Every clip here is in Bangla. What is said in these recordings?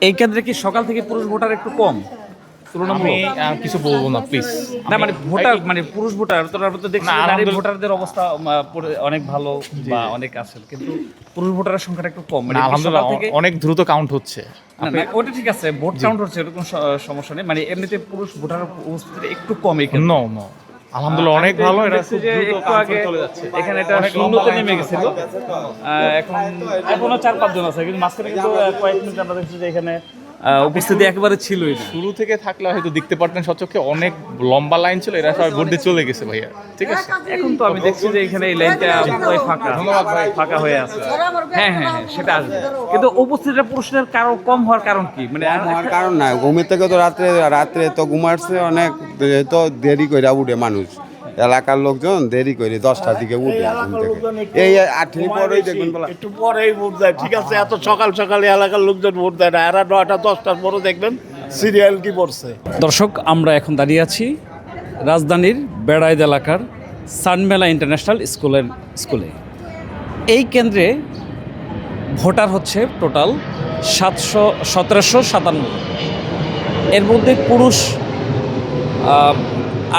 এই কেন্দ্রে কি সকাল থেকে পুরুষ ভোটার একটু কম আমি কিছু বলবো না প্লিজ। না মানে ভোটার মানে পুরুষ ভোটার তোরা তো দেখছি নারী ভোটারদের অবস্থা অনেক ভালো বা অনেক আছে, কিন্তু পুরুষ ভোটারের সংখ্যাটা একটু কম। মানে আলহামদুলিল্লাহ অনেক দ্রুত কাউন্ট হচ্ছে। ওটা ঠিক আছে, ভোট কাউন্ট হচ্ছে, ওটা কোনো সমস্যা নেই। মানে এমনিতে পুরুষ ভোটার উপস্থিতি একটু কম এখানে। নো নো আলহামদুলিল্লাহ অনেক ভালো। এটা খুব দ্রুত একটু আগে এখানে এটা শূন্যতে নেমে গেছিল, এখন এখনো 4-5 জন আছে, কিন্তু মাঝখানে কিন্তু কয়েক মিনিট আমরা দেখছি যে এখানে উপস্থিতি একেবারে ছিলই না। শুরু থেকে থাকলে হয়তো দেখতে পারতেন সচক্ষে, অনেক লম্বা লাইন ছিল, এরা সবাই ভোট দিয়ে চলে গেছে ভাইয়া। ঠিক আছে, এখন তো আমি দেখছি যে এখানে এই লাইনটা প্রায় ফাঁকা, ফাঁকা হয়ে আছে। হ্যাঁ হ্যাঁ হ্যাঁ সেটা আসবে, কিন্তু উপস্থিতিটা পুরুষের কারো কম হওয়ার কারণ কি? মানে হওয়ার কারণ নাই, ঘুমের থেকে তো রাত্রে তো ঘুমাচ্ছে অনেক, তো দেরি করে উঠে মানুষ, এলাকার লোকজন দেরি করে 10টার দিকে উঠে ঘুম থেকে। এই 8 পরেই দেখবেন একটু পরেই ভোট দেয়, ঠিক আছে? এত সকাল সকালে এলাকার লোকজন ভোট দেয় না, এরা 9টা-10টার পরে দেখবেন সিরিয়াল কি পড়ছে। দর্শক, আমরা এখন দাঁড়িয়ে আছি রাজধানীর বেড়াইদ এলাকার সানমেলা ইন্টারন্যাশনাল স্কুলে। এই কেন্দ্রে ভোটার হচ্ছে টোটাল 1757। এর মধ্যে পুরুষ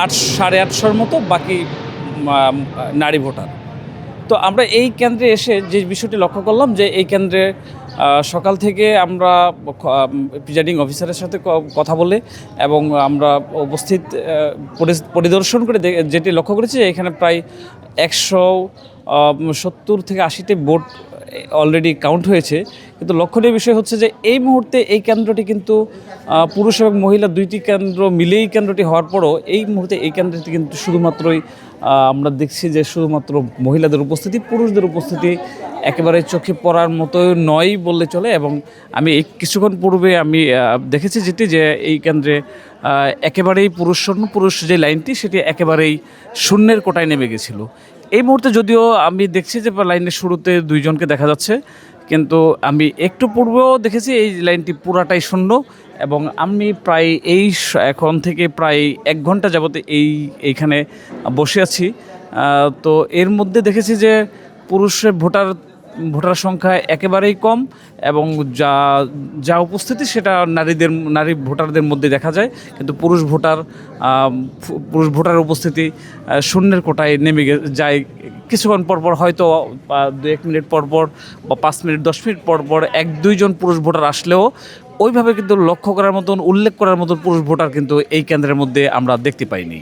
800-850 মতো, বাকি নারী ভোটার। তো আমরা এই কেন্দ্রে এসে যে বিষয়টি লক্ষ্য করলাম যে এই কেন্দ্রে সকাল থেকে আমরা প্রিজাইডিং অফিসারের সাথে কথা বলে এবং আমরা উপস্থিত পরিদর্শন করে যেটি লক্ষ্য করেছি যে এখানে প্রায় 170 থেকে 80টি ভোট অলরেডি কাউন্ট হয়েছে। কিন্তু লক্ষণীয় বিষয় হচ্ছে যে এই মুহূর্তে এই কেন্দ্রটি কিন্তু পুরুষ এবং মহিলা দুইটি কেন্দ্র মিলেই কেন্দ্রটি হওয়ার পরও এই মুহূর্তে এই কেন্দ্রটি কিন্তু শুধুমাত্রই আমরা দেখছি যে শুধুমাত্র মহিলাদের উপস্থিতি, পুরুষদের উপস্থিতি একেবারে চোখে পড়ার মতো নয় বললে চলে। এবং আমি এই কিছুক্ষণ পূর্বে আমি দেখেছি যেটি যে এই কেন্দ্রে একেবারেই পুরুষ যে লাইনটি সেটি একেবারেই শূন্যের কোটায় নেমে গেছিলো। এই মুহূর্তে যদিও আমি দেখছি যে লাইনের শুরুতে 2 জনকে দেখা যাচ্ছে, কিন্তু আমি একটু পূর্বেও দেখেছি এই লাইনটি পুরাটাই শূন্য। এবং আমি প্রায় এখন থেকে প্রায় 1 ঘন্টা যাবত এইখানে বসে আছি। তো এর মধ্যে দেখেছি যে পুরুষের ভোটার সংখ্যা একেবারেই কম, এবং যা উপস্থিতি সেটা নারী ভোটারদের মধ্যে দেখা যায়, কিন্তু পুরুষ ভোটার উপস্থিতি শূন্যের কোটায় নেমে যায়। কিছুক্ষণ পরপর হয়তো 2-1 মিনিট পরপর বা 5 মিনিট 10 মিনিট পরপর 1-2 জন পুরুষ ভোটার আসলেও ওইভাবে কিন্তু লক্ষ্য করার মতন, উল্লেখ করার মতন পুরুষ ভোটার কিন্তু এই কেন্দ্রের মধ্যে আমরা দেখতে পাইনি।